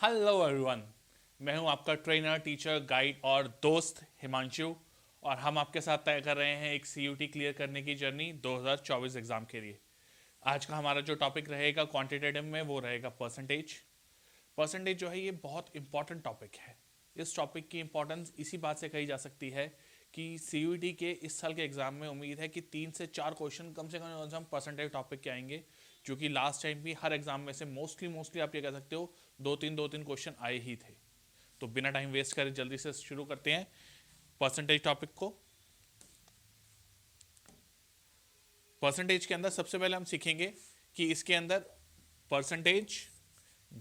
Hello everyone, मैं हूं आपका ट्रेनर, टीचर, गाइड और दोस्त हिमांशु। और हम आपके साथ तय कर रहे हैं एक सीयूटी क्लियर करने की जर्नी 2024 एग्ज़ाम के लिए। आज का हमारा जो टॉपिक रहेगा क्वांटिटेटिव में वो रहेगा परसेंटेज। परसेंटेज जो है ये बहुत इंपॉर्टेंट टॉपिक है। इस टॉपिक की इंपॉर्टेंस इसी बात से कही जा सकती है कि सीयूटी के इस साल के एग्ज़ाम में उम्मीद है कि 3 से 4 क्वेश्चन कम से कम परसेंटेज टॉपिक के आएंगे, जो कि लास्ट टाइम भी हर एग्ज़ाम में से मोस्टली आप ये कह सकते हो दो तीन क्वेश्चन आए ही थे। तो बिना टाइम वेस्ट करे जल्दी से शुरू करते हैं परसेंटेज टॉपिक को। परसेंटेज के अंदर सबसे पहले हम सीखेंगे कि इसके अंदर परसेंटेज,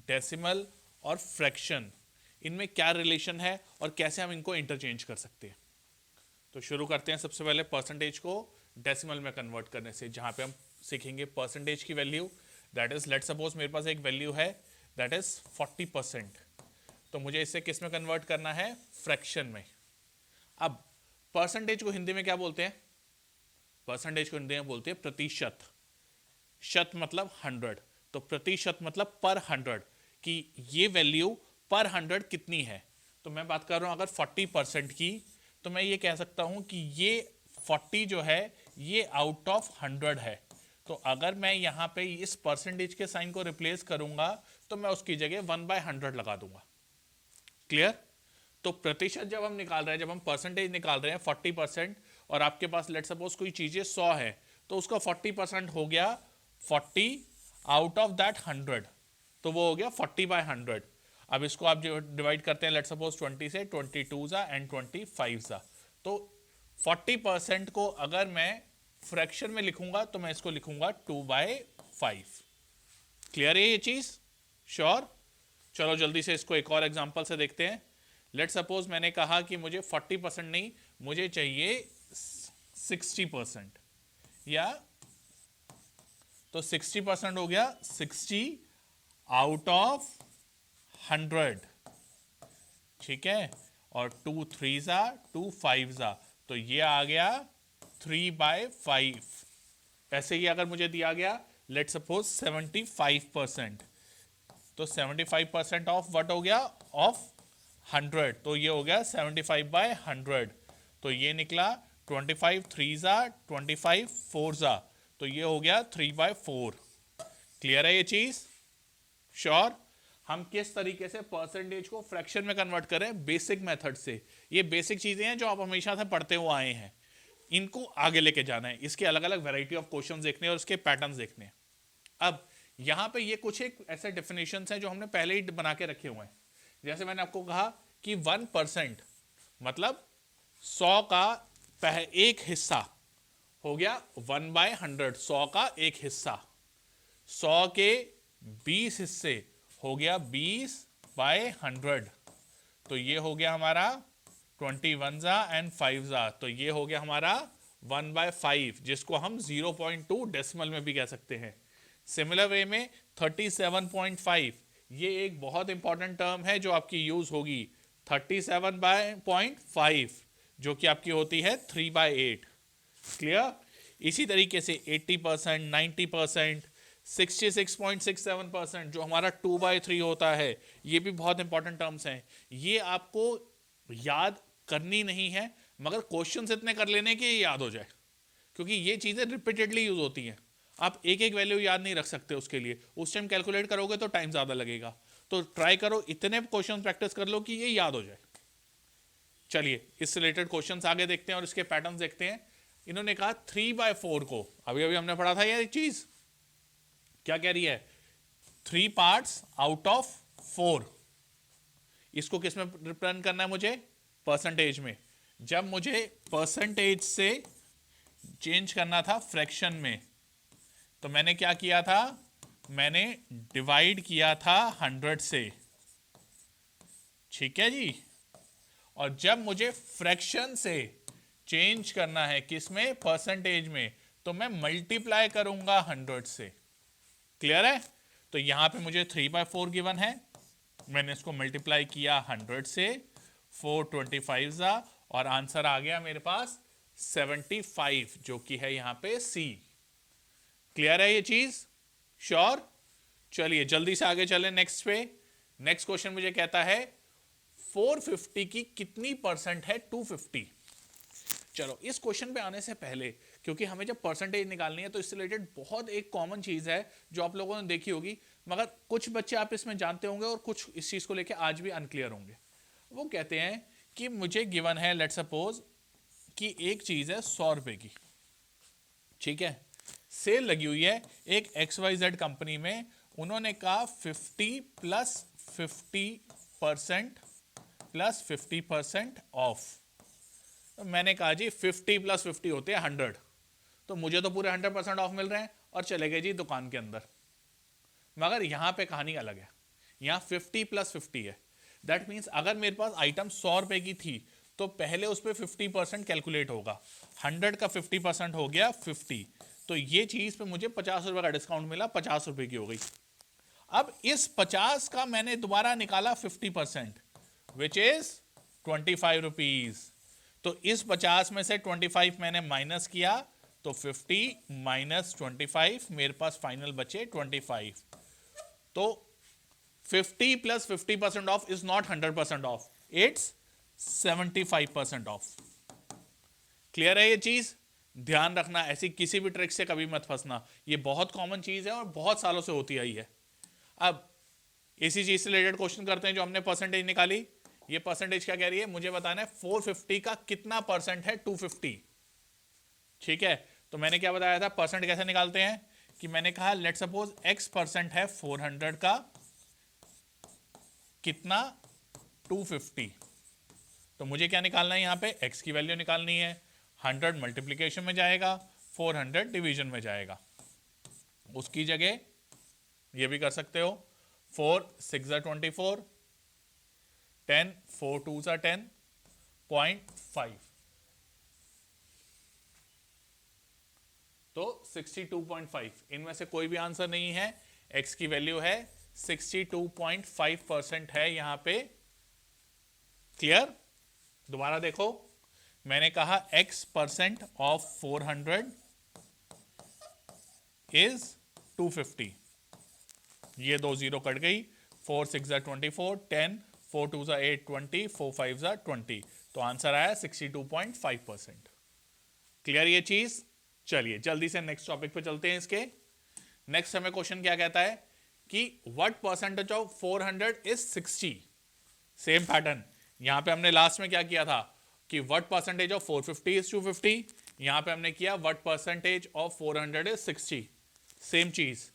डेसिमल और फ्रैक्शन, इनमें क्या रिलेशन है और कैसे हम इनको इंटरचेंज कर सकते हैं। तो शुरू करते हैं सबसे पहले परसेंटेज को डेसिमल में कन्वर्ट करने से, जहां पे हम सीखेंगे परसेंटेज की value. That is, let suppose मेरे पास एक वैल्यू है दैट इज 40%। तो मुझे इसे किस में कन्वर्ट करना है? फ्रैक्शन में। अब परसेंटेज को हिंदी में क्या बोलते हैं? परसेंटेज को हिंदी में बोलते हैं प्रतिशत। शत मतलब 100, तो प्रतिशत मतलब पर 100, कि ये वैल्यू पर 100 कितनी है। तो मैं बात कर रहा हूं अगर 40% की, तो मैं ये कह सकता हूं कि ये 40 जो है ये आउट ऑफ 100 है। तो अगर मैं यहाँ पे इस परसेंटेज के साइन को रिप्लेस करूंगा तो मैं उसकी जगह 1/100 लगा दूंगा। क्लियर? तो प्रतिशत जब हम निकाल रहे हैं, जब हम परसेंटेज निकाल रहे हैं 40%, और आपके पास लेट सपोज कोई चीज़ें 100 है, तो उसका 40% हो गया 40 आउट ऑफ दैट 100, तो वो हो गया 40/100। अब इसको आप जो डिवाइड करते हैं लेट सपोज 20 से, 22 जा एंड 25 जा, तो 40% को अगर मैं फ्रैक्शन में लिखूंगा तो मैं इसको लिखूंगा 2/5। क्लियर है ये चीज़? श्योर? चलो जल्दी से इसको एक और एग्जांपल से देखते हैं। लेट सपोज मैंने कहा कि मुझे 40% नहीं, मुझे चाहिए 60%, या तो 60% हो गया 60 आउट ऑफ 100। ठीक है, और 2 3 जा 2 5 जा, तो ये आ गया 3/5। ऐसे ही अगर मुझे दिया गया लेट सपोज 75%, तो 75% ऑफ व्हाट हो गया? ऑफ 100, तो ये हो गया 75/100। तो ये निकला 25 3 जा 25 4 जा, तो ये हो गया 3/4। क्लियर है ये चीज? श्योर? हम किस तरीके से परसेंटेज को फ्रैक्शन में कन्वर्ट करें? बेसिक मेथड से। ये बेसिक चीजें हैं जो आप हमेशा से पढ़ते हुए आए हैं, इनको आगे लेके जाना है। इसके अलग अलग वैरायटी ऑफ क्वेश्चंस देखने और उसके पैटर्न्स देखने हैं। अब यहां पे ये कुछ एक ऐसे डेफिनेशंस हैं जो हमने पहले ही बना के रखे हुए हैं। जैसे मैंने आपको कहा कि 1% मतलब 100 का एक हिस्सा हो गया 1/100, 100 का एक हिस्सा। 100 के 20 हिस्से हो गया 20/100, तो ये हो गया हमारा 21 जा एंड 5 जा, तो ये हो गया हमारा 1/5, जिसको हम 0.2 डेसिमल में भी कह सकते हैं। सिमिलर वे में 37.5, ये एक बहुत इंपॉर्टेंट टर्म है जो आपकी यूज होगी। 37/5 जो कि आपकी होती है 3/8। क्लियर? इसी तरीके से 80%, 90%, 66.67% जो हमारा 2/3 होता है, ये भी बहुत इंपॉर्टेंट टर्म्स हैं। ये आपको याद करनी नहीं है, मगर क्वेश्चंस इतने कर लेने कि ये याद हो जाए, क्योंकि ये चीज़ें रिपीटेडली यूज होती हैं। आप एक एक वैल्यू याद नहीं रख सकते, उसके लिए उस टाइम कैलकुलेट करोगे तो टाइम ज़्यादा लगेगा। तो ट्राई करो इतने क्वेश्चन प्रैक्टिस कर लो कि ये याद हो जाए। चलिए इस रिलेटेड क्वेश्चंस आगे देखते हैं और इसके पैटर्न्स देखते हैं। इन्होंने कहा 3/4 को, अभी अभी हमने पढ़ा था ये चीज, क्या कह रही है? 3 पार्ट्स आउट ऑफ 4। इसको किस में रिप्रेजेंट करना है मुझे? परसेंटेज में। जब मुझे परसेंटेज से चेंज करना था फ्रैक्शन में, तो मैंने क्या किया था? मैंने डिवाइड किया था 100 से। ठीक है जी। और जब मुझे फ्रैक्शन से चेंज करना है किस में? परसेंटेज में, तो मैं मल्टीप्लाई करूंगा 100 से। क्लियर है? तो यहां पे मुझे 3/4 गिवन है, मैंने इसको मल्टीप्लाई किया 100 से, 425 जा, और आंसर आ गया मेरे पास 75, जो कि है यहां पे सी। क्लियर है ये चीज? श्योर? चलिए जल्दी से आगे चले नेक्स्ट पे। नेक्स्ट क्वेश्चन मुझे कहता है 450 की कितनी परसेंट है 250। चलो इस क्वेश्चन पे आने से पहले, क्योंकि हमें जब परसेंटेज निकालनी है तो इससे रिलेटेड बहुत एक कॉमन चीज है जो आप लोगों ने देखी होगी, मगर कुछ बच्चे आप इसमें जानते होंगे और कुछ इस चीज को लेके आज भी अनक्लियर होंगे। वो कहते हैं कि मुझे गिवन है, लेट सपोज कि एक चीज है 100 रुपए की, ठीक है, सेल लगी हुई है एक XYZ कंपनी में, उन्होंने कहा 50 प्लस 50% प्लस 50% ऑफ। तो मैंने कहा जी 50 प्लस 50 होते हैं 100, तो मुझे तो पूरे 100% ऑफ मिल रहे हैं, और चले गए जी दुकान के अंदर। मगर यहां पे कहानी अलग है, यहां 50 प्लस 50 है। दैट मीन्स अगर मेरे पास आइटम 100 रुपए की थी तो पहले उस पर 50% कैलकुलेट होगा, 100 का 50% हो गया 50, तो ये चीज पे मुझे 50 रुपए का डिस्काउंट मिला, 50 रुपए की हो गई। अब इस 50 का मैंने दोबारा निकाला 50%, विच इज 25 रुपीज। तो इस 50 में से 25 मैंने माइनस किया, तो 50 माइनस 25, मेरे पास फाइनल बचे 25। तो 50 plus 50% of is not 100% of, it's 75% of. Clear है ये चीज? ध्यान रखना, ऐसी किसी भी ट्रिक से कभी मत फंसना, ये बहुत कॉमन चीज है और बहुत सालों से होती आई है। अब इसी चीज से रिलेटेड क्वेश्चन करते हैं जो हमने परसेंटेज निकाली। ये परसेंटेज क्या कह रही है, मुझे बताना है 450 का कितना परसेंट है 250। ठीक है, तो मैंने क्या बताया था, परसेंट कैसे निकालते हैं, कि मैंने कहा लेट सपोज x परसेंट है 400 का, कितना 250। तो मुझे क्या निकालना है, यहां पे x की वैल्यू निकालनी है। 100 मल्टीप्लीकेशन में जाएगा, 400 डिवीजन में जाएगा। उसकी जगह ये भी कर सकते हो, 4 6 24, 10 4 2 10.5, तो 62.5। इनमें से कोई भी आंसर नहीं है, x की वैल्यू है 62.5% है यहां पे। क्लियर? दोबारा देखो, मैंने कहा x परसेंट ऑफ 400 इज 250, ये दो जीरो कट गई, 4 6 24, 10 4 2 8 20, 4 5 20, तो आंसर आया 62.5%। क्लियर ये चीज? चलिए जल्दी से नेक्स्ट टॉपिक पे चलते हैं। इसके नेक्स्ट हमें क्वेश्चन क्या कहता है कि what percentage of 400 is 60। Same pattern, यहां पे हमने लास्ट में क्या किया था कि व्हाट परसेंटेज ऑफ 450 इज 250, यहां पे हमने किया what percentage of 400 is 60। Same चीज,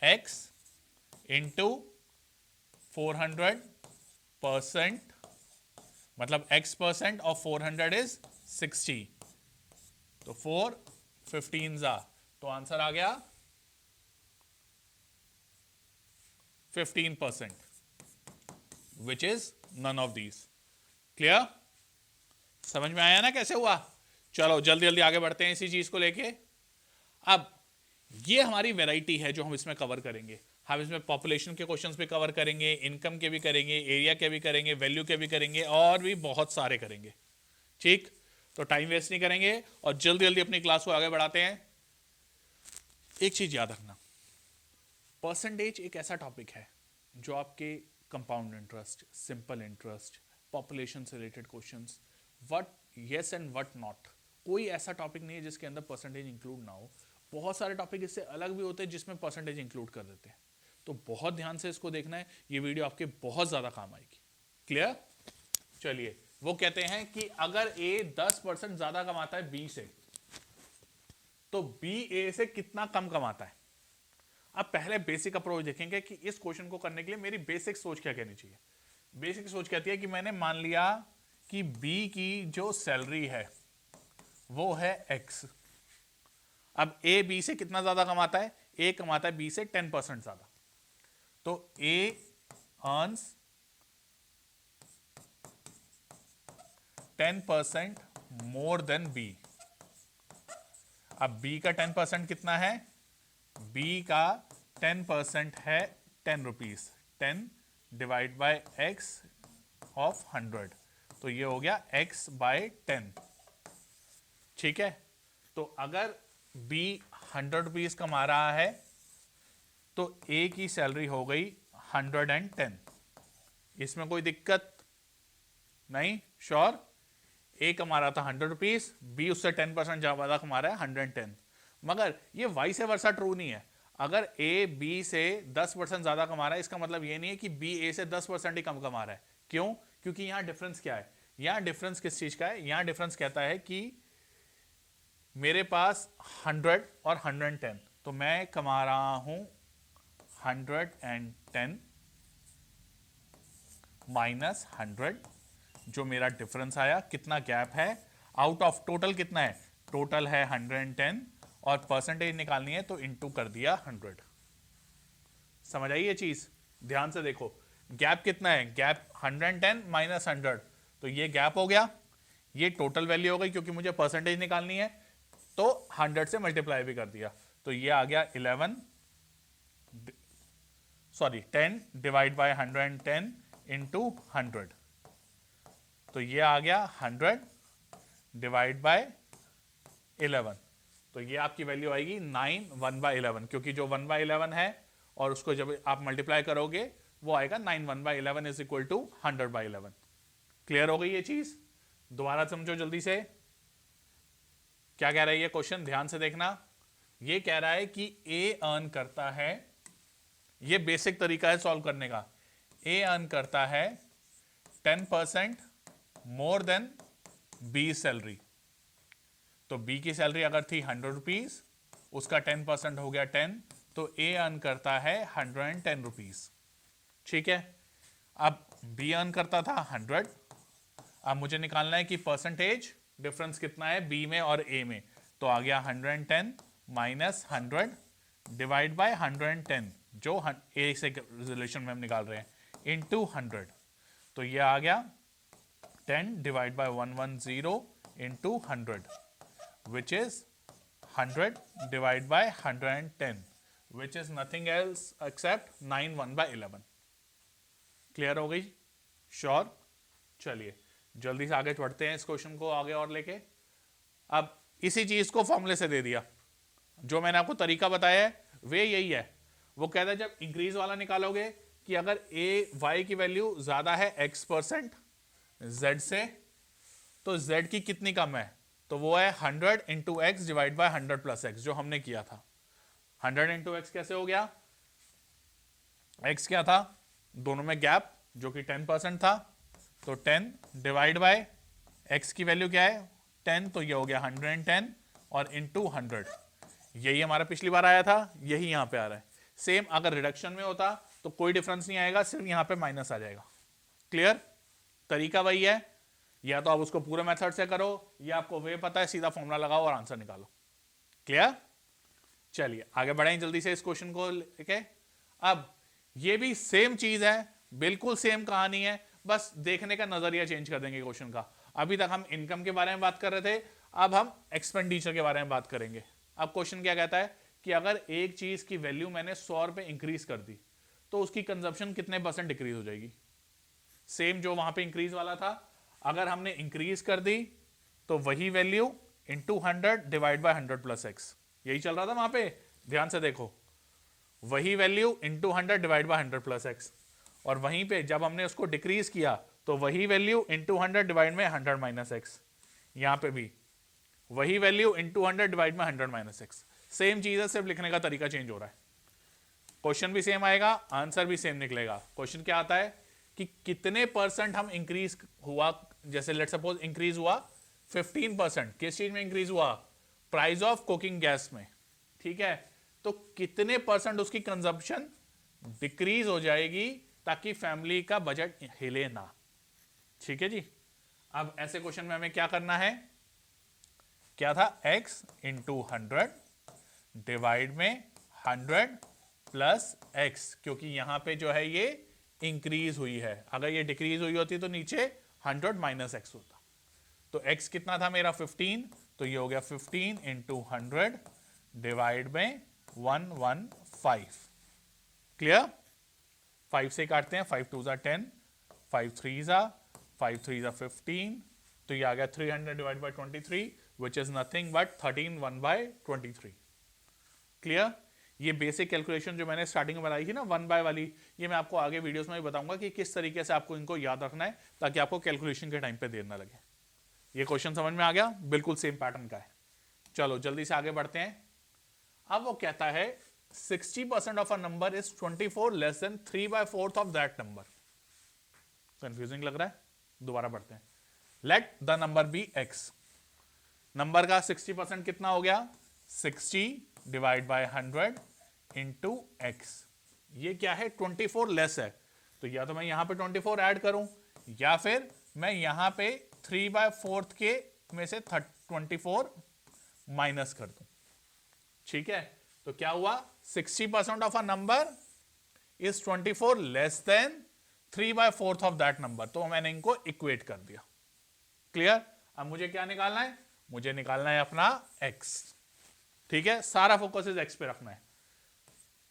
x इंटू 400%, मतलब x परसेंट ऑफ 400 इज 60, तो 4 15 तो आंसर आ गया 15%, which is none of these. Clear? समझ में आया ना कैसे हुआ? चलो जल्दी जल्दी आगे बढ़ते हैं इसी चीज को लेके। अब ये हमारी वैरायटी है जो हम इसमें कवर करेंगे। हम इसमें पॉपुलेशन के क्वेश्चंस भी कवर करेंगे, इनकम के भी करेंगे, एरिया के भी करेंगे, वैल्यू के भी करेंगे, और भी बहुत सारे करेंगे। ठीक, तो टाइम वेस्ट नहीं करेंगे और जल्दी जल्दी अपनी क्लास को आगे बढ़ाते हैं। एक चीज याद रखना, परसेंटेज एक ऐसा टॉपिक है जो आपके compound interest, simple interest, population से related questions, what yes and what not, कोई ऐसा टॉपिक नहीं है जिसके अंदर परसेंटेज इंक्लूड ना हो। बहुत सारे टॉपिक इससे अलग भी होते हैं जिसमें परसेंटेज इंक्लूड कर देते हैं, तो बहुत ध्यान से इसको देखना है, ये वीडियो आपके बहुत ज्यादा काम आएगी। क्लियर? चलिए, वो कहते हैं कि अगर A 10% ज्यादा कमाता है B से, तो B A से कितना कम कमाता है। अब पहले बेसिक अप्रोच देखेंगे कि इस क्वेश्चन को करने के लिए मेरी बेसिक सोच क्या कहनी चाहिए। बेसिक सोच कहती है कि मैंने मान लिया कि B की जो सैलरी है वो है X। अब A B से कितना ज्यादा कमाता है, A कमाता है B से 10% ज्यादा, तो A earns 10% more than B। अब B का 10% कितना है, B का 10% है 10 rupees, 10 divide by X of 100, तो ये हो गया X बाय 10। ठीक है, तो अगर B 100 रुपीज कमा रहा है तो A की सैलरी हो गई 110। इसमें कोई दिक्कत नहीं? श्योर? ए कमा रहा था 100 रुपीज, बी उससे 10% ज्यादा कमा रहा है 110। मगर ये वाई से वर्सा ट्रू नहीं है। अगर ए बी से 10% ज्यादा कमा रहा है, इसका मतलब ये नहीं है कि बी ए से 10% ही कम कमा रहा है। क्यों? क्योंकि यहां डिफरेंस क्या है? यहां डिफरेंस किस चीज का है? यहां डिफरेंस कहता है कि मेरे पास 100 और 110, तो मैं कमा रहा हूं 110 माइनस 100, जो मेरा डिफरेंस आया। कितना गैप है? आउट ऑफ टोटल कितना है? टोटल है 110 और परसेंटेज निकालनी है तो इनटू कर दिया 100। समझ आई ये चीज? ध्यान से देखो, गैप कितना है? गैप 110 माइनस 100, तो ये गैप हो गया, ये टोटल वैल्यू हो गई क्योंकि मुझे परसेंटेज निकालनी है, तो 100 से मल्टीप्लाई भी कर दिया, तो ये आ गया 10 डिवाइड बाय 110 इंटू 100, तो ये आ गया 100 डिवाइड बाय 11, तो ये आपकी वैल्यू आएगी 9 1/11, क्योंकि जो 1/11 है और उसको जब आप मल्टीप्लाई करोगे वो आएगा 9 1/11 इज इक्वल टू 100/11। क्लियर हो गई ये चीज? दोबारा समझो जल्दी से, क्या कह रहा है ये क्वेश्चन? ध्यान से देखना। ये कह रहा है कि ए अर्न करता है, ये बेसिक तरीका है सॉल्व करने का, ए अर्न करता है 10% मोर देन बी सैलरी। तो बी की सैलरी अगर थी 100 रुपीज, उसका 10% हो गया 10, तो ए अर्न करता है 110 रुपीज। ठीक है, अब बी अर्न करता था 100, अब मुझे निकालना है कि परसेंटेज डिफरेंस कितना है बी में और ए में, तो आ गया 110 माइनस 100 डिवाइड बाय 110, जो ए से रिलेशन में हम निकाल रहे हैं, इनटू 100, तो ये आ गया 10 divide by 110 into 100, which is 100 divided by 110, which is nothing else except 9 1/11। Clear हो गई? श्योर? चलिए जल्दी से आगे बढ़ते हैं इस क्वेश्चन को आगे और लेके। अब इसी चीज को फॉर्मूले से दे दिया, जो मैंने आपको तरीका बताया है वे यही है। वो कहता है जब इंक्रीज वाला निकालोगे कि अगर ए वाई की वैल्यू ज्यादा है x% z से, तो z की कितनी कम है? तो वो है 100 into x divide by 100 plus x, जो हमने किया था। 100 इंटू एक्स कैसे हो गया? x क्या था? दोनों में गैप जो कि 10% था, तो 10 डिवाइड बाय x की वैल्यू क्या है? 10, तो ये हो गया 110 और इंटू 100। यही हमारा पिछली बार आया था, यही यहां पे आ रहा है। सेम अगर रिडक्शन में होता तो कोई डिफरेंस नहीं आएगा, सिर्फ यहां पे माइनस आ जाएगा। क्लियर? तरीका वही है, या तो आप उसको पूरे मेथड से करो या आपको वे पता है सीधा फॉर्मूला लगाओ और आंसर निकालो। क्लियर? चलिए आगे बढ़ें जल्दी से इस क्वेश्चन को लेके। अब ये भी सेम चीज है, बिल्कुल सेम कहानी है, बस देखने का नजरिया चेंज कर देंगे क्वेश्चन का। अभी तक हम इनकम के बारे में बात कर रहे थे, अब हम एक्सपेंडिचर के बारे में बात करेंगे। अब क्वेश्चन क्या कहता है कि अगर एक चीज की वैल्यू मैंने 100 रुपए इंक्रीज कर दी, तो उसकी कंजप्शन कितने % डिक्रीज हो जाएगी? सेम जो वहां पे इंक्रीज वाला था, अगर हमने इंक्रीज कर दी तो वही value into 100 divide by 100 plus x, यही चल रहा था वहां पे। ध्यान से देखो, वही value into 100 divide by 100 plus x, और वहीं पे जब हमने उसको डिक्रीज किया तो वही वैल्यू इंटू 100 डिवाइड में 100 माइनस एक्स, यहां पे भी वही वैल्यू इंटू 100 डिवाइड में 100 माइनस एक्स। सेम चीज है, सिर्फ लिखने का तरीका चेंज हो रहा है। क्वेश्चन भी सेम आएगा, आंसर भी सेम निकलेगा। क्वेश्चन क्या आता है कि कितने % हम इंक्रीज हुआ, जैसे लेट सपोज इंक्रीज हुआ 15%, किस चीज में इंक्रीज हुआ? प्राइस ऑफ कुकिंग गैस में। ठीक है, तो कितने % उसकी कंजप्शन डिक्रीज हो जाएगी ताकि फैमिली का बजट हिले ना। ठीक है जी। अब ऐसे क्वेश्चन में हमें क्या करना है? क्या था? x इंटू 100 डिवाइड में 100 प्लस x, क्योंकि यहां पे जो है ये इंक्रीज हुई है, अगर ये डिक्रीज हुई होती तो नीचे 100 माइनस एक्स होता। तो x कितना था मेरा? 15, तो ये हो गया 15 इंटू 100 डिवाइड में 115। क्लियर? 5 से काटते हैं, 5 2 10, 5 3 5 3 15, तो ये आ गया 300 divide by 23, which is nothing but 13 1/23। Clear? ये बेसिक कैलकुलेशन जो मैंने स्टार्टिंग में बताई थी ना 1 बाय वाली, ये मैं आपको आगे वीडियोस में भी बताऊंगा कि किस तरीके से आपको इनको याद रखना है ताकि आपको कैलकुलेशन के टाइम पे देर ना लगे। ये क्वेश्चन समझ में आ गया, बिल्कुल सेम पैटर्न का है। चलो जल्दी से आगे बढ़ते हैं। अब वो कहता है 60% of a number is 24 less than 3/4 of that number. Confusing लग रहा है, दोबारा पढ़ते हैं। Let the number be x. Number का 60% कितना हो गया, 60 डिवाइड बाय 100 इंटू एक्स। ये क्या है, 24 लेस है, तो या तो मैं यहां पे 24 ऐड करूं या फिर मैं यहां पे 3/4 के में से 24 माइनस कर दूं। ठीक है, तो क्या हुआ, 60% of a number is 24 less than 3/4 of that number, तो मैंने इनको इक्वेट कर दिया। क्लियर। अब मुझे क्या निकालना है, मुझे निकालना है अपना x। ठीक है, सारा फोकस इज x पे रखना है।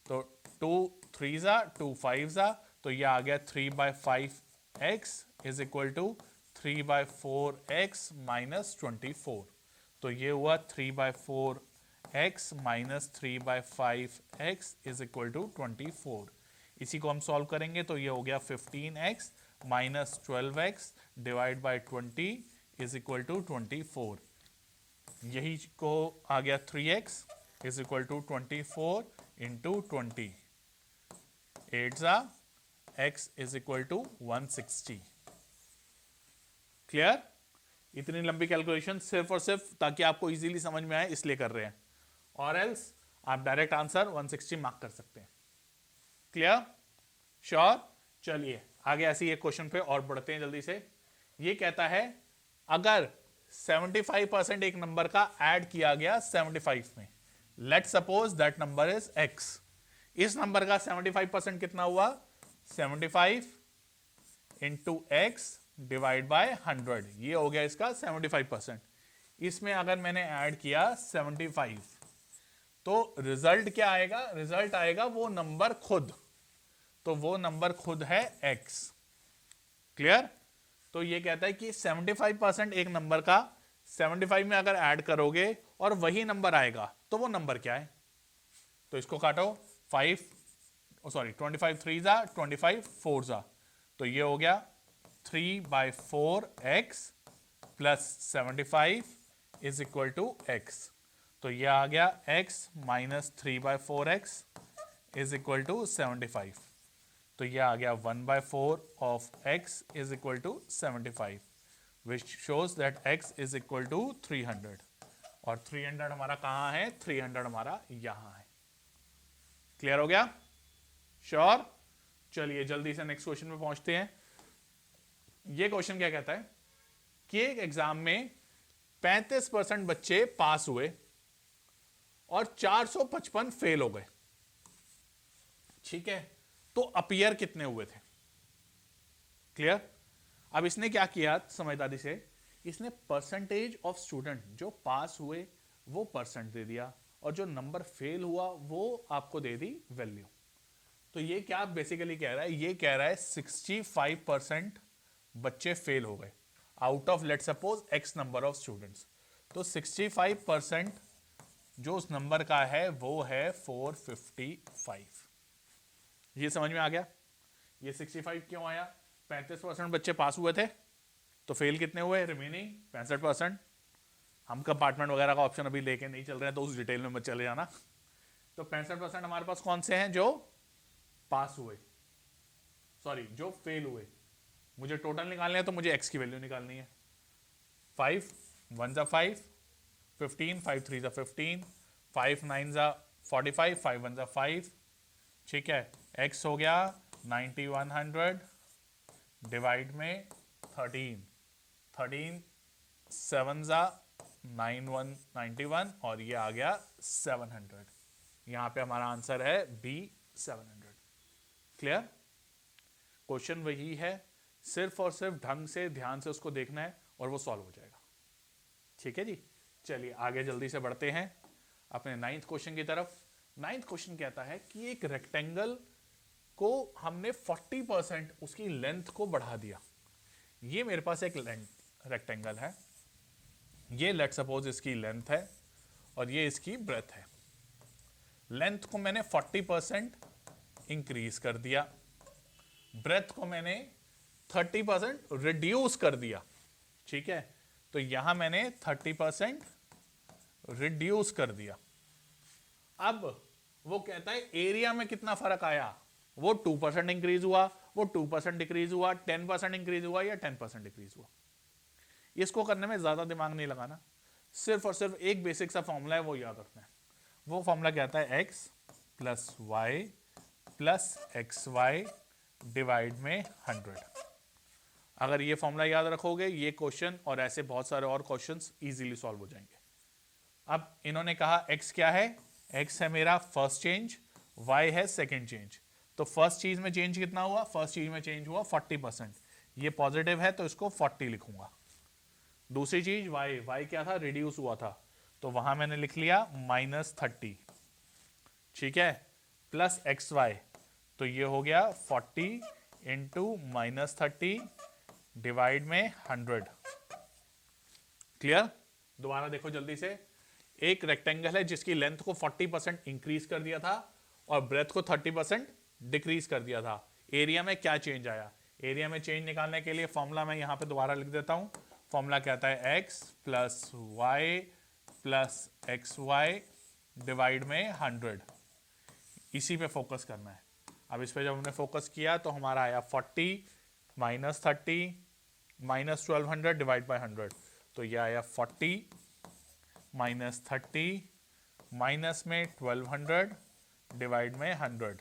तो 2 3 जा 2 5 जा, तो ये आ गया 3/5x is equal to 3/4x minus 24। तो ये हुआ 3/4x minus 3/5x is equal to 24। इसी को हम सॉल्व करेंगे तो ये हो गया 15x minus 12x divide by 20 is equal to 24। यही को आ गया 3x is equal to 24 into 20, 8 जा x इज इक्वल टू 160। क्लियर। इतनी लंबी कैलकुलेशन सिर्फ और सिर्फ ताकि आपको इजीली समझ में आए इसलिए कर रहे हैं, और एल्स आप डायरेक्ट आंसर 160 मार्क कर सकते हैं। Clear, sure. चलिए आगे ऐसे ही एक क्वेश्चन पे और बढ़ते हैं जल्दी से। ये कहता है अगर 75% एक नंबर का ऐड किया गया 75 में, let suppose that number is x। इस नंबर का 75% कितना हुआ, 75 इंटू एक्स डिवाइड बाय 100, ये हो गया इसका 75%। इसमें अगर मैंने ऐड किया 75, तो रिजल्ट क्या आएगा, रिजल्ट आएगा वो नंबर खुद, तो वो नंबर खुद है x। क्लियर। तो ये कहता है कि 75% एक नंबर का 75 में अगर ऐड करोगे और वही नंबर आएगा तो वो नंबर क्या है। तो इसको काटो, 25 3 जा 25 4 जा, तो ये हो गया 3/4x plus 75 is equal to x। तो ये आ गया x minus 3/4x is equal to 75। तो ये आ गया 1/4 of x is equal to 75, which shows that x is equal to 300। और 300 हमारा कहाँ है, 300 हमारा यहाँ है। क्लियर हो गया, श्योर। चलिए जल्दी से नेक्स्ट क्वेश्चन पे पहुंचते हैं। ये क्वेश्चन क्या कहता है कि एक एग्जाम में 35% बच्चे पास हुए और 455 फेल हो गए। ठीक है, तो अपीयर कितने हुए थे। क्लियर। अब इसने क्या किया समझदारी से, इसने परसेंटेज ऑफ स्टूडेंट जो पास हुए वो परसेंट दे दिया, और जो नंबर फेल हुआ वो आपको दे दी वैल्यू। तो ये क्या बेसिकली कह रहा है, ये कह रहा है 65% बच्चे फेल हो गए out of let suppose x number of students. तो 65% जो उस नंबर का है वो है 455। ये समझ में आ गया। ये 65 क्यों आया, 35% बच्चे पास हुए थे, तो फेल कितने हुए, रिमेनिंग 65%। हम कंपार्टमेंट वगैरह का ऑप्शन अभी लेके नहीं चल रहे हैं तो उस डिटेल में मत चले जाना। तो 65% हमारे पास कौन से हैं जो पास हुए, सॉरी जो फेल हुए। मुझे टोटल निकालने हैं तो मुझे x की वैल्यू निकालनी है। 5 1 जा 5, 15 5 3 जा 15, 5 9 जा 45, 5 1 जा 5। ठीक है, x हो गया 9100 डिवाइड में 13, 13 7 जा 91 और ये आ गया 700। यहां पे हमारा आंसर है B 700। क्लियर। क्वेश्चन वही है, सिर्फ और सिर्फ ढंग से ध्यान से उसको देखना है और वो सॉल्व हो जाएगा। ठीक है जी, चलिए आगे जल्दी से बढ़ते हैं अपने 9th क्वेश्चन की तरफ। 9th क्वेश्चन कहता है कि एक रेक्टेंगल को हमने 40% उसकी लेंथ को बढ़ा दिया। ये मेरे पास एक रेक्टेंगल है, ये लेट सपोज इसकी लेंथ है और ये इसकी ब्रेथ है। लेंथ को मैंने 40% इंक्रीज कर दिया, ब्रेथ को मैंने 30% रिड्यूस कर दिया। ठीक है, तो यहां मैंने 30% रिड्यूस कर दिया। अब वो कहता है एरिया में कितना फर्क आया, वो 2% इंक्रीज हुआ, वो 2% डिक्रीज हुआ, 10% इंक्रीज हुआ या 10% डिक्रीज हुआ। इसको करने में ज्यादा दिमाग नहीं लगाना, सिर्फ और सिर्फ एक बेसिक सा फॉर्मूला है, वो याद रखना है। वो फॉर्मूला कहता है x plus y plus x y divide में 100। अगर ये फॉर्मूला याद रखोगे, ये क्वेश्चन और ऐसे बहुत सारे और क्वेश्चंस इजीली सॉल्व हो जाएंगे। अब इन्होंने कहा x क्या है, x है मेरा फर्स्ट चेंज, y है सेकंड चेंज। तो फर्स्ट चीज में चेंज कितना हुआ, फर्स्ट चीज में चेंज हुआ 40%। ये पॉजिटिव है तो इसको 40 लिखूंगा। दूसरी चीज y क्या था, रिड्यूस हुआ था, तो वहां मैंने लिख लिया -30। ठीक है, प्लस एक्स वाई, तो ये हो गया 40 इंटू -30 डिवाइड में 100। क्लियर? दोबारा देखो जल्दी से। एक रेक्टेंगल है जिसकी लेंथ को 40% इंक्रीज कर दिया था और ब्रेथ को 30% डिक्रीज कर दिया था। एरिया में क्या चेंज आया? एरिया में चेंज निकालने के लिए फॉर्मूला मैं यहां पे दोबारा लिख देता हूं। फॉर्मूला कहता है x plus y plus x y divide में 100। इसी पे फोकस करना है। अब इस पे जब हमने फोकस किया तो हमारा आया 40 -30 -1200 डिवाइड बाय 100। तो ये आया 40 -30 माइनस में 1200 डिवाइड में 100।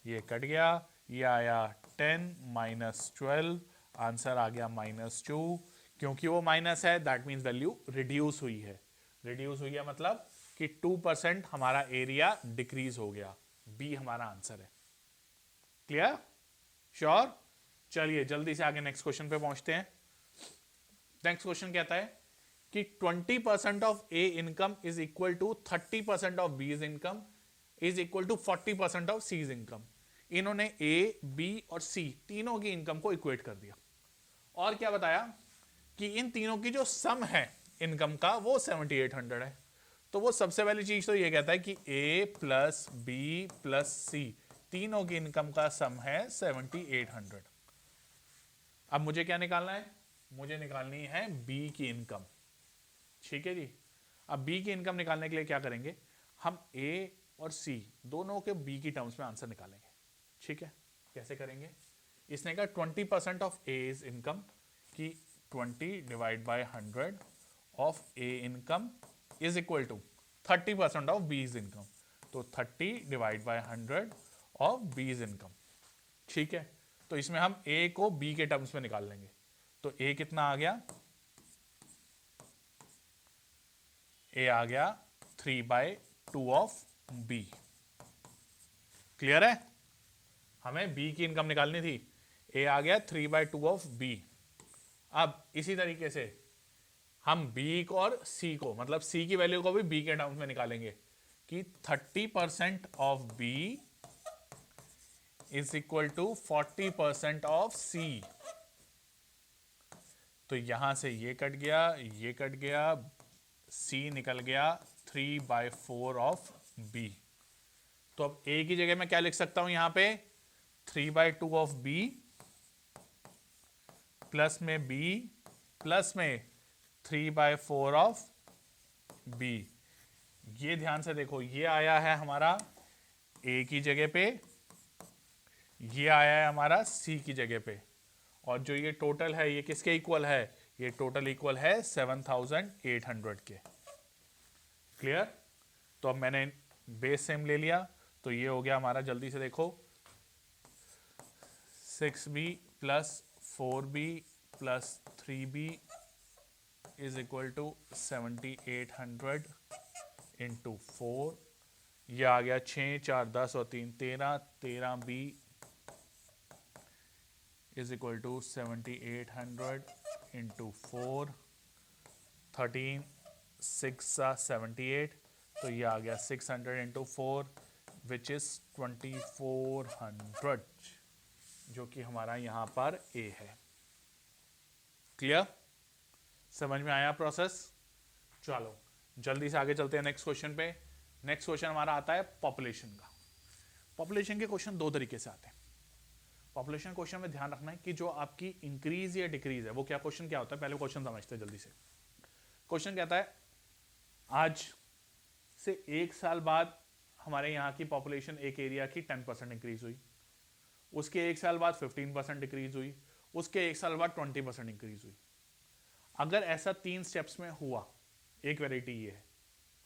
ये कट गया, ये आया 10 -12, आंसर आ गया -2। क्योंकि वो माइनस है दैट मीन्स वैल्यू रिड्यूस हुई है। रिड्यूस हुई है मतलब कि 2% हमारा एरिया डिक्रीज हो गया। बी हमारा आंसर है। क्लियर? श्योर? चलिए जल्दी से आगे नेक्स्ट क्वेश्चन पे पहुंचते हैं। नेक्स्ट क्वेश्चन कहता है कि 20% of A income is equal to 30% of B income is equal to 40% of C income. इन्होंने ए, बी और सी तीनों की इनकम को इक्वेट कर दिया और क्या बताया कि इन तीनों की जो सम है इनकम का वो 7800 है। तो वो सबसे पहली चीज तो ये कहता है कि ए प्लस बी प्लस सी तीनों की इनकम का सम है 7800। अब मुझे क्या निकालना है? मुझे निकालनी है बी की इनकम। ठीक है जी। अब बी की इनकम निकालने के लिए क्या करेंगे, हम ए और सी दोनों के बी की टर्म्स में आंसर निकालेंगे। ठीक है, कैसे करेंगे? इसने कहा 20% ऑफ ए इज इनकम की 20 divide by 100 of A income is equal to 30% of B is income. तो 30 divide by 100 of B is income. ठीक है, तो इसमें हम ए को बी के टर्म्स में निकाल लेंगे। तो ए कितना आ गया? ए आ गया 3/2 ऑफ बी। क्लियर है? हमें बी की इनकम निकालनी थी, ए आ गया 3/2 ऑफ बी। अब इसी तरीके से हम बी को और सी को, मतलब सी की वैल्यू को भी बी के टर्म्स में निकालेंगे कि 30% of B is equal to 40% of C. तो यहां से ये कट गया, ये कट गया, सी निकल गया 3/4 ऑफ बी। तो अब ए की जगह मैं क्या लिख सकता हूं यहां पे? 3/2 ऑफ बी प्लस में बी प्लस में 3/4 ऑफ बी। ये ध्यान से देखो, ये आया है हमारा ए की जगह पे, ये आया है हमारा सी की जगह पे, और जो ये टोटल है ये किसके इक्वल है? ये टोटल इक्वल है 7800 के। क्लियर? तो अब मैंने बेस सेम ले लिया, तो ये हो गया हमारा, जल्दी से देखो, 6b plus 4b plus 3b is equal to 7800 into 4। ये आ गया 6 4 10 और 3 13, 13b is equal to 7800 into 4, 13 6 78, तो ये आ गया 600 इंटू 4 विच इज 2400, जो कि हमारा यहां पर ए है। क्लियर? समझ में आया प्रोसेस? चलो जल्दी से आगे चलते हैं नेक्स्ट क्वेश्चन पे। नेक्स्ट क्वेश्चन हमारा आता है पॉपुलेशन का। पॉपुलेशन के क्वेश्चन दो तरीके से आते हैं। पॉपुलेशन क्वेश्चन में ध्यान रखना है कि जो आपकी इंक्रीज या डिक्रीज है वो क्या क्वेश्चन क्या होता है, पहले क्वेश्चन समझते हैं जल्दी से। क्वेश्चन कहता है आज से 1 साल बाद हमारे यहाँ की पॉपुलेशन एक एरिया की 10% इंक्रीज हुई, उसके 1 साल बाद 15% डिक्रीज हुई, उसके 1 साल बाद 20% इंक्रीज हुई। अगर ऐसा 3 स्टेप्स में हुआ, एक वेराइटी ये है,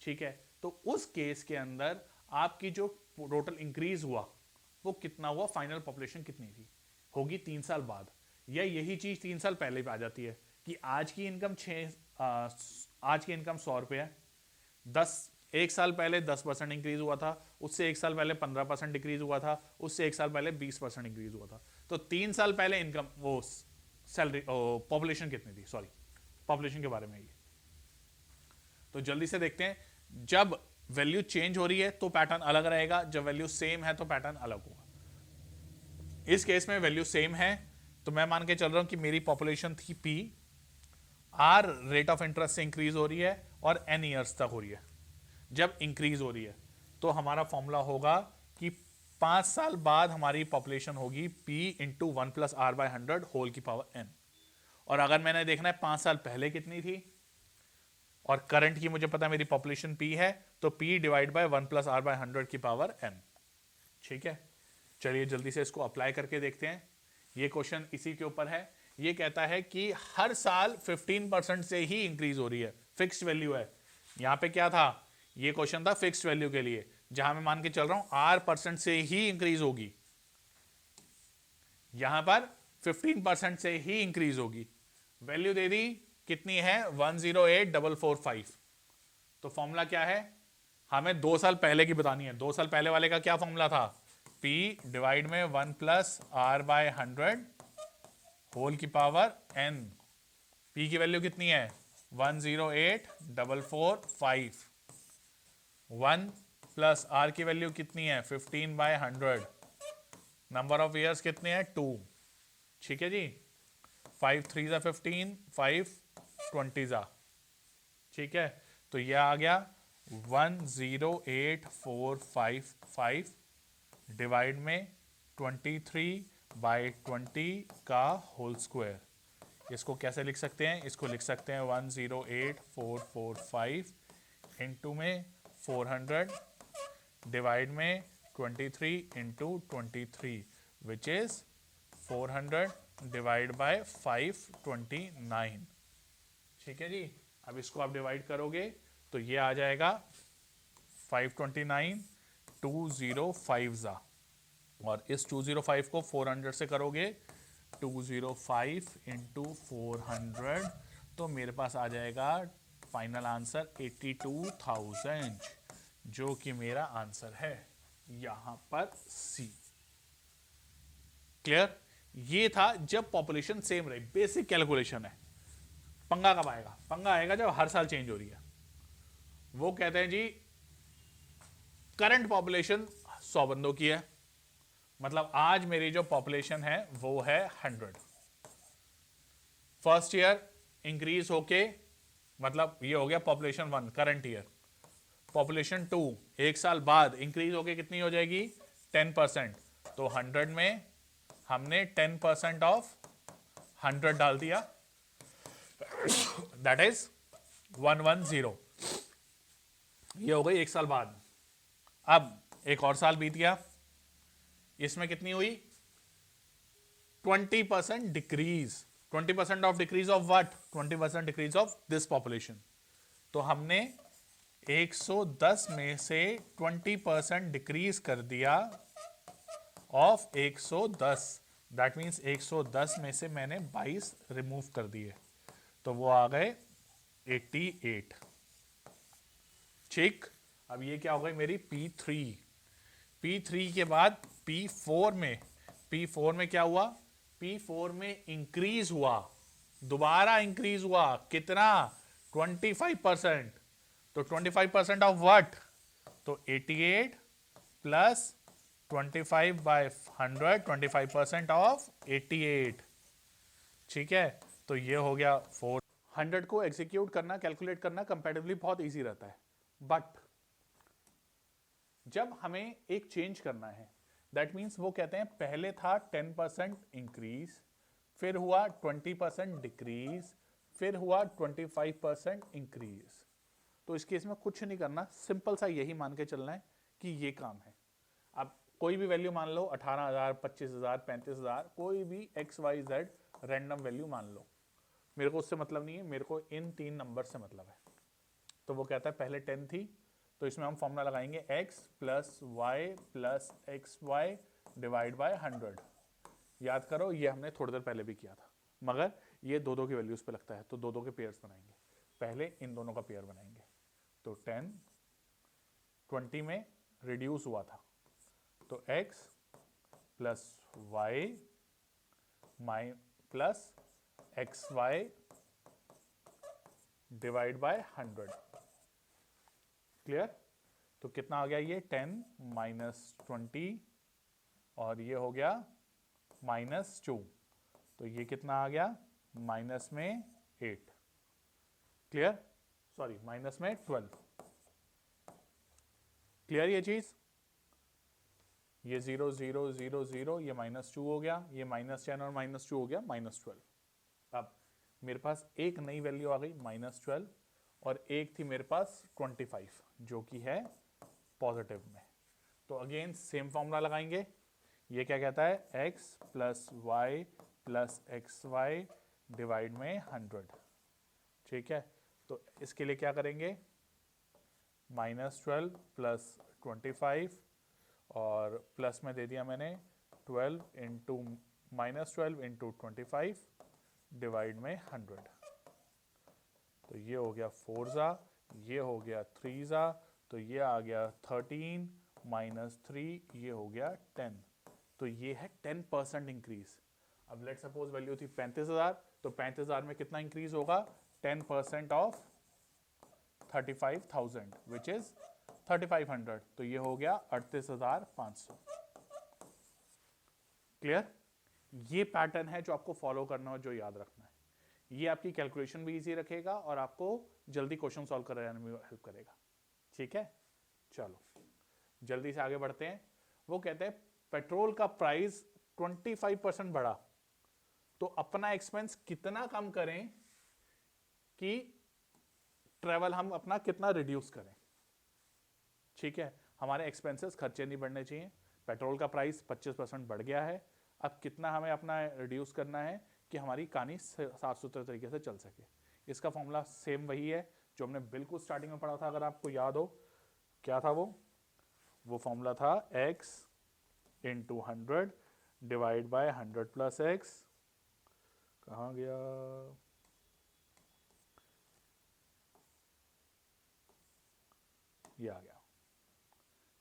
ठीक है, तो उस केस के अंदर आपकी जो टोटल इंक्रीज हुआ वो कितना हुआ, फाइनल पॉपुलेशन कितनी थी, होगी 3 साल बाद। या यही चीज 3 साल पहले भी आ जाती है कि आज की इनकम 100 रुपये है, 1 साल पहले 10% इंक्रीज हुआ था, उससे 1 साल पहले 15% डिक्रीज हुआ था, उससे 1 साल पहले 20% इंक्रीज हुआ था। तो 3 साल पहले इनकम वो सैलरी पॉपुलेशन कितनी थी, सॉरी पॉपुलेशन के बारे में ये। तो जल्दी से देखते हैं, जब वैल्यू चेंज हो रही है तो पैटर्न अलग रहेगा, जब वैल्यू सेम है तो पैटर्न अलग होगा। इस केस में वैल्यू सेम है तो मैं मान के चल रहा हूं कि मेरी पॉपुलेशन थी P, R rate of interest से इंक्रीज हो रही है और N ईयर्स तक हो रही है। जब इंक्रीज हो रही है तो हमारा फॉर्मूला होगा कि 5 साल बाद हमारी पॉपुलेशन होगी P into 1 plus R by 100 whole की पावर N। और अगर मैंने देखना है 5 साल पहले कितनी थी और करंट की मुझे पता है मेरी पॉपुलेशन P है, तो P divide by 1 plus R by 100 की पावर N। ठीक है, चलिए जल्दी से इसको अप्लाई करके देखते हैं। ये क्वेश्चन इसी के ऊपर है। ये कहता है कि हर साल 15% से ही इंक्रीज हो रही है, फिक्स्ड वैल्यू है। यहां पे क्या था, ये क्वेश्चन था फिक्स्ड वैल्यू के लिए, जहां मैं मान के चल रहा हूं R% से ही इंक्रीज होगी, यहां पर 15% से ही इंक्रीज होगी। वैल्यू दे दी कितनी है, 108445। तो फॉर्मूला क्या है, हमें 2 साल पहले की बतानी है। 2 साल पहले वाले का क्या फॉर्मूला था, P डिवाइड में 1 प्लस R बाय 100 होल की पावर N। P की वैल्यू कितनी है, 108445। 1 प्लस R की वैल्यू कितनी है, 15 बाय 100। नंबर ऑफ ईयर्स कितने हैं, 2। ठीक है जी, 5 3 जा 15, 5 20 जा। ठीक है, तो यह आ गया 108455 डिवाइड में 23 बाई 20 का होल स्क्वायर। इसको कैसे लिख सकते हैं, इसको लिख सकते हैं 108445 इंटू में 400 डिवाइड में 23 into 23 which is 400 divide by 529। ठीक है जी, अब इसको आप डिवाइड करोगे तो ये आ जाएगा 529 205 जा, और इस 205 को 400 से करोगे 205 इंटू 400, तो मेरे पास आ जाएगा फाइनल आंसर 82,000, जो कि मेरा आंसर है यहां पर सी। क्लियर, ये था जब पॉपुलेशन सेम रही, बेसिक कैलकुलेशन है। पंगा कब आएगा, पंगा आएगा जब हर साल चेंज हो रही है। वो कहते हैं जी करंट पॉपुलेशन 100 बंदों की है, मतलब आज मेरी जो पॉपुलेशन है वो है 100। फर्स्ट ईयर इंक्रीज होके, मतलब ये हो गया पॉपुलेशन 1 करंट ईयर। पॉपुलेशन 2 1 साल बाद इंक्रीज होके कितनी हो जाएगी, 10%। तो 100 में हमने 10% ऑफ 100 डाल दिया, दैट इज 110। ये हो गई 1 साल बाद। अब एक और साल बीत गया, इसमें कितनी हुई, 20% decrease. 20% of decrease of what, 20% decrease of this population. तो हमने 110 में से 20% डिक्रीज कर दिया ऑफ 110। दैट मीन्स 110 में से मैंने 22 रिमूव कर दिए, तो वो आ गए 88। ठीक, अब ये क्या हो गई मेरी P3। P3 के बाद P4 में क्या हुआ, P4 में इंक्रीज हुआ, दोबारा इंक्रीज हुआ, कितना, 25%। तो 25% ऑफ व्हाट, तो 88 प्लस 25 बाय 100, 25% ऑफ 88। ठीक है, तो ये हो गया 4। 100 को एग्जीक्यूट करना, कैलकुलेट करना कंपैरेटिवली बहुत इजी रहता है, बट जब हमें एक चेंज करना है, दैट मीन्स वो कहते हैं पहले था 10% इंक्रीज, फिर हुआ 20% डिक्रीज, फिर हुआ 25% इंक्रीज। तो इस केस में कुछ नहीं करना, सिंपल सा यही मान के चलना है कि ये काम है। अब कोई भी वैल्यू मान लो, 18,000, 25,000, 35,000, कोई भी XYZ रैंडम वैल्यू मान लो, मेरे को उससे मतलब नहीं है, मेरे को इन 3 नंबर से मतलब है। तो वो कहता है पहले 10 थी, तो इसमें हम फॉर्मूला लगाएंगे x plus y plus x y divide by 100। याद करो, ये हमने थोड़ी देर पहले भी किया था, मगर ये दो दो की वैल्यूज पे लगता है, तो दो दो के पेयर्स बनाएंगे। पहले इन दोनों का पेयर बनाएंगे, तो 10 20 में रिड्यूस हुआ था, तो x plus y my plus x y divide by 100। Clear? तो कितना आ गया ये 10 माइनस 20 और ये हो गया -2, तो ये कितना आ गया माइनस में 8। क्लियर? सॉरी, माइनस में 12। क्लियर ये चीज? ये 0 0 0 0, ये -2 हो गया, ये -10 और -2 हो गया -12। अब मेरे पास एक नई वैल्यू आ गई -12 और एक थी मेरे पास 25 जो कि है पॉजिटिव में। तो अगेन सेम फॉर्मूला लगाएंगे। ये क्या कहता है x plus y plus x y divide में 100। ठीक है, तो इसके लिए क्या करेंगे, -12 प्लस 25 और प्लस में दे दिया मैंने 12 इंटू -12 इंटू 25 डिवाइड में 100। तो ये हो गया 4 ज़ा, ये हो गया 3 ज़ा, तो ये आ गया 13 -3, ये हो गया 10। तो ये है 10% इंक्रीज। अब लेट सपोज वैल्यू थी 35,000, तो 35,000 में कितना इंक्रीज होगा, 10% ऑफ 35,000 विच इज 3,500, तो ये हो गया 38,500। क्लियर? ये पैटर्न है जो आपको फॉलो करना है, जो याद रखना है। ये आपकी कैलकुलेशन भी इजी रखेगा और आपको जल्दी क्वेश्चन सॉल्व कराने में हेल्प करेगा। ठीक है, चलो जल्दी से आगे बढ़ते हैं। वो कहते हैं पेट्रोल का प्राइस 25% बढ़ा, तो अपना एक्सपेंस कितना कम करें कि ट्रेवल हम अपना कितना रिड्यूस करें। ठीक है, हमारे एक्सपेंसेस खर्चे नहीं बढ़ने चाहिए। पेट्रोल का प्राइस 25% बढ़ गया है, अब कितना हमें अपना रिड्यूस करना है कि हमारी कहानी साफ सुथरे तरीके से चल सके। इसका फॉर्मूला सेम वही है जो हमने बिल्कुल स्टार्टिंग में पढ़ा था, अगर आपको याद हो। क्या था वो फॉर्मूला था x into 100 divide by 100 plus x. कहाँ गया, ये आ गया।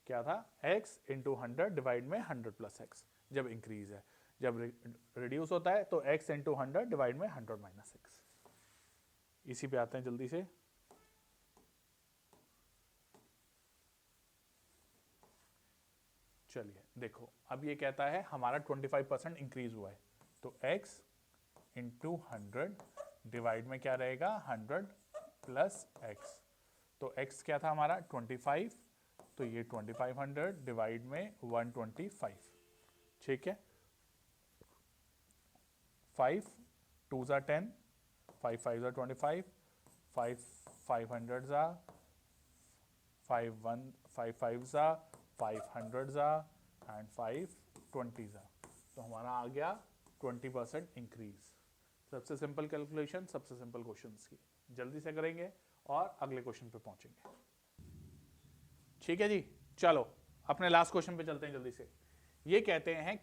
क्या था, x इंटू 100 डिवाइड में 100 प्लस एक्स। जब इंक्रीज है, जब रिड्यूस होता है तो x इंटू 100 डिवाइड में 100 माइनस एक्स। इसी पे आते हैं जल्दी से। चलिए देखो, अब ये कहता है हमारा 25% इंक्रीज हुआ है, तो x इंटू 100 डिवाइड में क्या रहेगा 100 प्लस एक्स। तो x क्या था हमारा 25, तो ये 2500 डिवाइड में 125। ठीक है, 5 2 ज़ा 10, 5 5 ज़ा 25, 5 500 ज़ा 5 1 5 5 ज़ा 500 ज़ा एंड 5 20 ज़ा। तो हमारा आ गया 20% इंक्रीज। सबसे सिंपल कैलकुलेशन, सबसे सिंपल क्वेश्चंस की जल्दी से करेंगे और अगले क्वेश्चन पे पहुंचेंगे। ठीक है जी, चलो अपने लास्ट क्वेश्चन पे चलते हैं जल्दी से। ये कहते हैं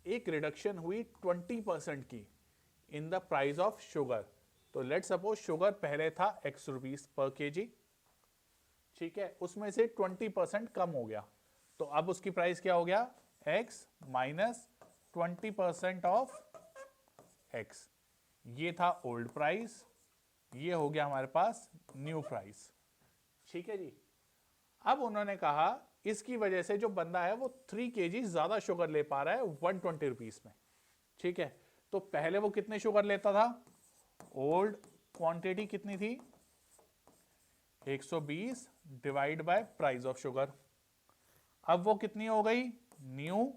एक रिडक्शन हुई 20% की in the price of sugar. तो लेट सपोज शुगर पहले था x रुपीज पर केजी, ठीक है, उसमें से 20% कम हो गया, तो अब उसकी प्राइस क्या हो गया, x माइनस 20% ऑफ x। ये था ओल्ड प्राइस, ये हो गया हमारे पास न्यू प्राइस। ठीक है जी, अब उन्होंने कहा इसकी वजह से जो बंदा है वो 3 kg ज्यादा शुगर ले पा रहा है 120 रुपीज में। ठीक है, तो पहले वो कितने शुगर लेता था, ओल्ड क्वांटिटी कितनी थी 120 divide bye price of sugar. अब वो कितनी हो गई, न्यू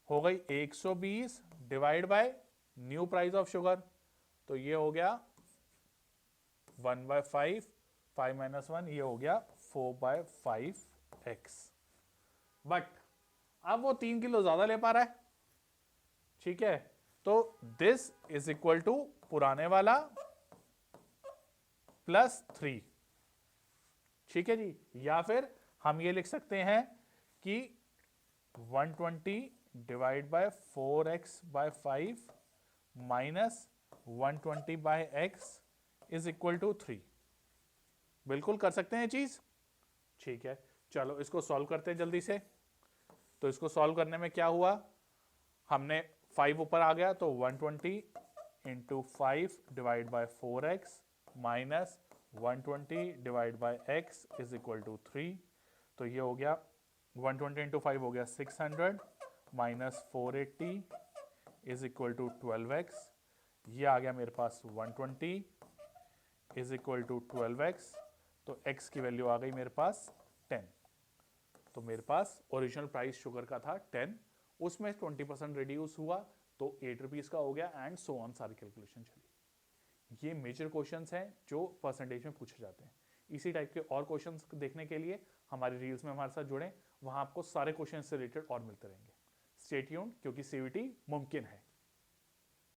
हो गई 120 divide bye new price of sugar, तो ये हो गया 1/5, 5 - 1 ये हो गया 4/5x। बट अब वो 3 किलो ज्यादा ले पा रहा है, ठीक है, तो दिस इज इक्वल टू पुराने वाला +3, ठीक है जी। या फिर हम ये लिख सकते हैं कि 120 divide by 4x/5 minus 120/x is equal to 3। बिल्कुल कर सकते हैं चीज, ठीक है। चलो इसको सॉल्व करते हैं जल्दी से। तो इसको सॉल्व करने में क्या हुआ, हमने 5 ऊपर आ गया तो 120 into 5 divide by 4x minus 120 divide by x is equal to 3। तो ये हो गया 120 इंटू 5 हो गया 600 minus 480 is equal to 12x। ये आ गया मेरे पास 120 इज इक्वल टू 12x। तो x की वैल्यू आ गई मेरे पास 10। तो मेरे पास ओरिजिनल प्राइस शुगर का था 10, उसमें 20% रिड्यूस हुआ तो 8 रुपीज़ का हो गया, एंड सो ऑन सारी कैलकुलेशन चली। ये मेजर क्वेश्चंस हैं जो परसेंटेज में पूछे जाते हैं। इसी टाइप के और क्वेश्चंस देखने के लिए हमारे रील्स में हमारे साथ जुड़ें, वहां आपको सारे क्वेश्चन से रिलेटेड और मिलते रहेंगे। स्टे ट्यून्ड, क्योंकि सीवीटी मुमकिन है।